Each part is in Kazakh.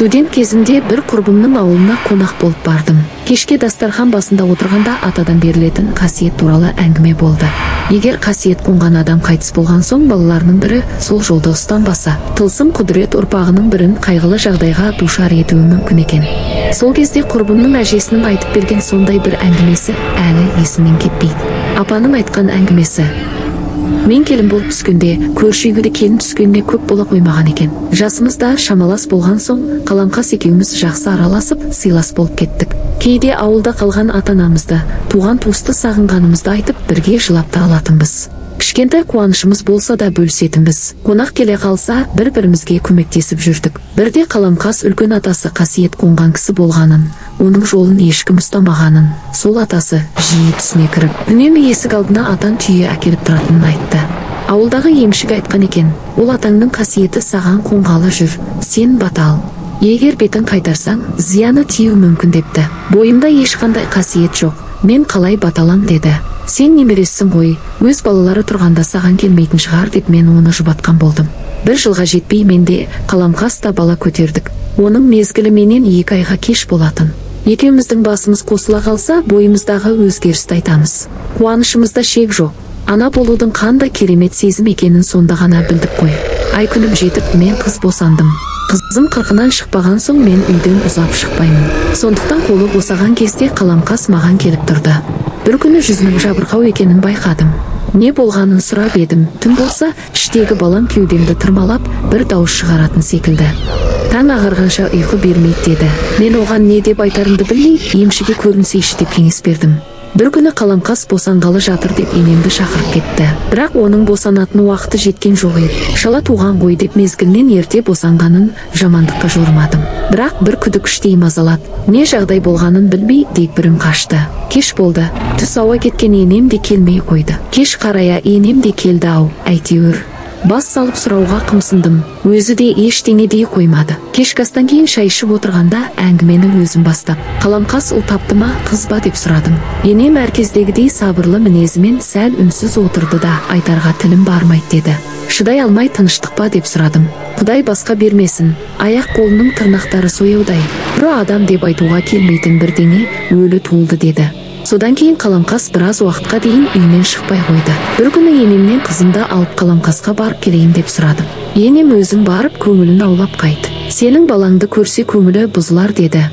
Студент кезімде бір құрбымның ауылына қонақ болып бардым. Кешке дастархан басында отырғанда атадан берілетін қасиет туралы әңгіме болды. Егер қасиет қонған адам қайтыс болған соң балаларының бірі сол жолды ұстанбаса, тылсым құдірет ұрпағының бірін қайғылы жағдайға душар етуі мүмкін екен. Сол кезде құрбымның әжесінің айтып берген сондай бір әңгімесі әлі есімнен кетпейді. Апаның айтқан әңгімесі: мен келін болып түскенде, көрші үйге келін түскеніне көп бола қоймаған екен. Жасымызда шамалас болған соң, Қаламқас екеуміз жақсы араласып, сыйлас болып кеттік. Кейде ауылда қалған ата-анамызды, туған туысты сағынғанымызды айтып, бірге жылап та алатынбыз. Кішкентай қуанышымыз болса да бөлісетінбіз. Қонақ келе қалса, бір-бірімізге көмектесіп жүрдік. Бірде Қаламқас үлкен атасы қасиет қонған кісі болғанын, оның жолын ешкім ұстамағанын, сол атасы жиі түсіне кіріп, үнемі есік алдына атан түйе әкеліп тұратынын айтты. Ауылдағы емшік айтқан екен: ол атаңның қасиеті саған қонғалы жүр, сен бата ал. Егер бетін қайтарсаң, зияны тиюі мүмкін депті. Бойымда ешқандай қасиет жоқ, мен қалай баталам деді. Сен немересің ғой, өз балалары тұрғанда саған келмейтін шығар деп мен оны жұбатқан болдым. Бір жылға жетпей менде Қаламқаста бала көтердік. Оның мезгілі менен 2 айға кеш болатын. Екеуміздің басымыз қосыла қалса, бойымыздағы өзгерісті айтамыз. Қуанышымызда шек жоқ. Ана болудың қандай керемет сезім екенін сонда ғана білдік қой. Ай күнім жетіп, мен қыз босандым. Қызым 40-нан шықпаған соң мен үйден ұзап шықпаймын. Сондықтан қолы босаған кезде Қаламқас маған келіп тұрды. Бір күні жүзінің жабырқау екенін байқадым. Не болғанын сұрап едім. Түн болса, іштегі балам кеудемді тырмалап, бір дауыс шығаратын секілді. Таң ағарғанша ұйқы бермейді деді. Мен оған не деп айтарымды білмей, емшіге көрінсейші деп кеңес бердім. Бір күні Қаламқас босанғалы жатыр деп енемді шақырып кетті. Бірақ оның босанатын уақыты жеткен жоқ еді. Шала туған ғой деп мезгілінен ерте босанғанын жамандыққа жорымадым. Бірақ бір күдік іштей мазалады. Не жағдай болғанын білмей дегбірім қашты. Кеш болды. Түс ауа кеткен енем де келмей қойды. Кеш қарая енем де келді ау, әйтеуір. Бас салып сұрауға қымсындым. Өзі де ештеңе дей қоймады. Кешкі астан кейін шай ішіп отырғанда әңгіменің өзін бастап: Қаламқас ұл тапты ма, қыз ба деп сұрадым. Енем әркездегідей сабырлы мінезімен сәл үнсіз отырды да, айтарға тілім бармайды деді. Шыдай алмай тыныштық па деп сұрадым. Құдай басқа бермесін, аяқ қолының тырнақтары сояудай. Бір адам деп айтуға келмейтін бірдеңе өлі туылды деді. Содан кейін Қаламқас біраз уақытқа дейін үйінен шықпай қойды. Бір күні енемнен қызымды алып Қаламқасқа барып келейін деп сұрадым. Енем өзің барып көңілін аулап қайт. Сенің балаңды көрсе көңілі бұзылар деді.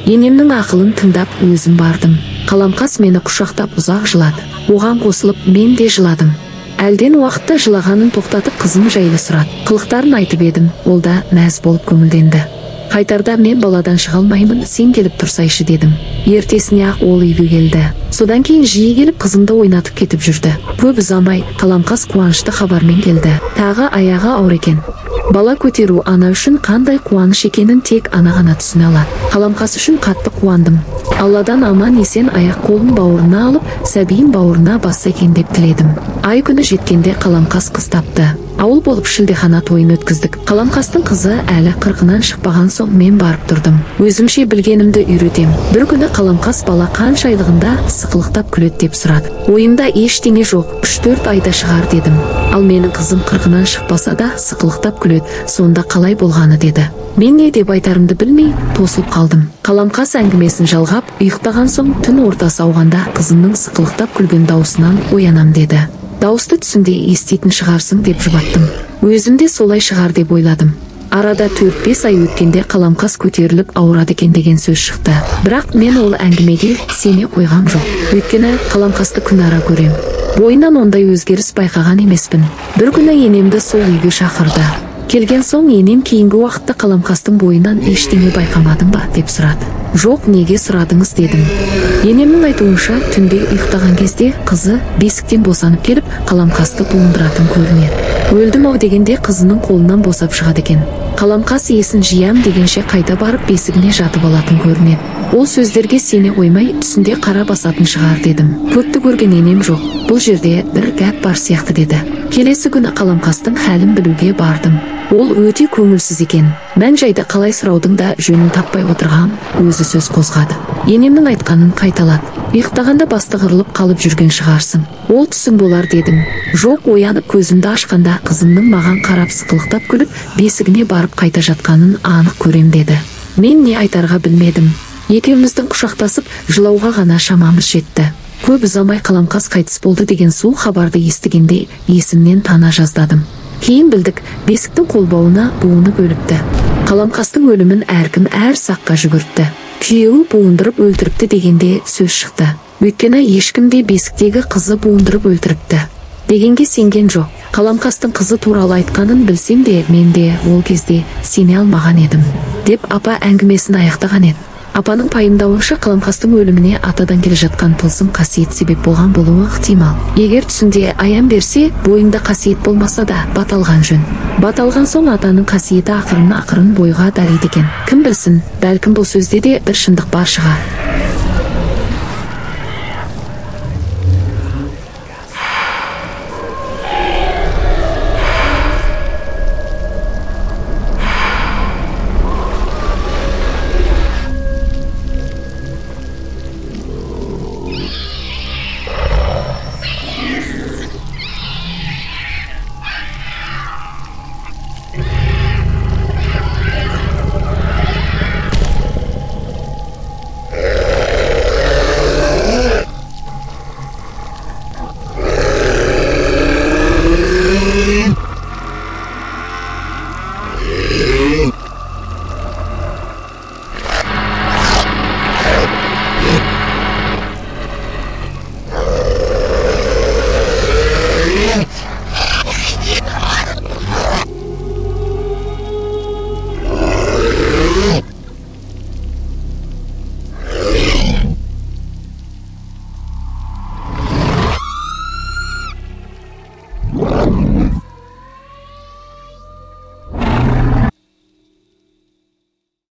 Енемнің ақылын тыңдап өзім бардым. Қаламқас мені құшақтап ұзақ жылады. Оған қосылып мен де жыладым. Әлден уақытта жылағанын тоқтатып қызым жайлы сұрады. Қылықтарын айтып едім, ол да мәз болып көңілденді. Қайтарда мен баладан шыға алмаймын, сен келіп тұрсайшы дедім. Ертесіне ақ ол үйге келді. Содан кейін жиі келіп қызымды ойнатып кетіп жүрді. Көп ұзамай Қаламқас қуанышты хабармен келді. Тағы аяғы ауыр екен. Бала көтеру ана үшін қандай қуаныш екенін тек ана ғана түсіне алады. Қаламқас үшін қатты қуандым. Алладан аман есен аяқ қолын бауырына алып, сәбиін бауырына басса екен деп тіледім. Ай күні жеткенде Қаламқас қыз тапты. Ауыл болып шілдехана тойын өткіздік. Қаламқастың қызы әлі 40-нан шықпаған соң мен барып тұрдым. Өзімше білгенімді үйретем. Бір күні Қаламқас бала қаншайлығында сықылықтап күледі деп сұрады. Ойымда ештеңе жоқ, 3-4 айда шығар дедім. Ал менің қызым 40-нан шықпаса да сықылықтап күледі, сонда қалай болғаны деді. Мен не деп айтарымды білмей тосылып қалдым. Қаламқас әңгімесін жалғап, ұйықтаған соң түн ортасы ауғанда қызымның сықылықтап күлген даусынан оянам деді. Дауысты түсінде еститін шығарсың деп жұбаттым. Өзімде солай шығар деп ойладым. Арада 4-5 ай өткенде Қаламқас көтеріліп ауырады екен деген сөз шықты. Бірақ мен ол әңгімеге сене қойғам жоқ. Өйткені Қаламқасты күн ара көрем. Бойынан ондай өзгеріс байқаған емеспін. Бір күні енемді сол үйге шақырды. Келген соң енем кейінгі уақытта Қаламқастың бойынан ештеңе байқамадың ба деп сұрады. Жоқ, неге сұрадыңыз дедім. Енемнің айтуынша түнде ұйықтаған кезде қызы бесіктен босанып келіп Қаламқасты туындыратын көрінеді. Өлдім ау дегенде қызының қолынан босап шығады екен. Қаламқас есін жиям дегенше қайта барып бесігіне жатып алатын көрінеді. Ол сөздерге сене қоймай түсінде қара басатын шығар дедім. Көпті көрген енем жоқ, бұл жерде бір гәп бар сияқты деді. Келесі күні Қаламқастың хәлін білуге бардым. Ол өте көңілсіз екен. Мән жайды қалай сұраудың да жөнін таппай отырған өзі сөз қозғады. Енемнің айтқанын қайталады. Ұйықтағанда басты қырылып қалып жүрген шығарсың. Ол түсің болар дедім. Жоқ, оянып көзімді ашқанда қызымның маған қарап сықылықтап күліп, бесігіне барып қайта жатқанын анық көрем деді. Мен не айтарға білмедім. Екеуміздің құшақтасып жылауға ғана шамамыз жетті. Көп ұзамай Қаламқас қайтыс болды деген суық хабарды естігенде есімнен тана жаздадым. Кейін білдік, бесіктің қолбауына буынып өліпті. Қаламқастың өлімін әркім әр саққа жүгіртті. Күйеуі буындырып өлтіріпті дегенде сөз шықты. Өйткені ешкімде бесіктегі қызы буындырып өлтіріпті дегенге сенген жоқ. Қаламқастың қызы туралы айтқанын білсем де, мен де ол кезде сене алмаған едім, деп апа әңгімесін аяқтаған еді. Апаның пайымдауынша Қаламқастың өліміне атадан келе жатқан тылсым қасиет себеп болған болуы ықтимал. Егер түсінде аян берсе, бойында қасиет болмаса да баталған жөн. Баталған соң атаның қасиеті ақырын бойға дариды екен. Кім білсін, бәлкім бұл сөзде де бір шындық бар шығар.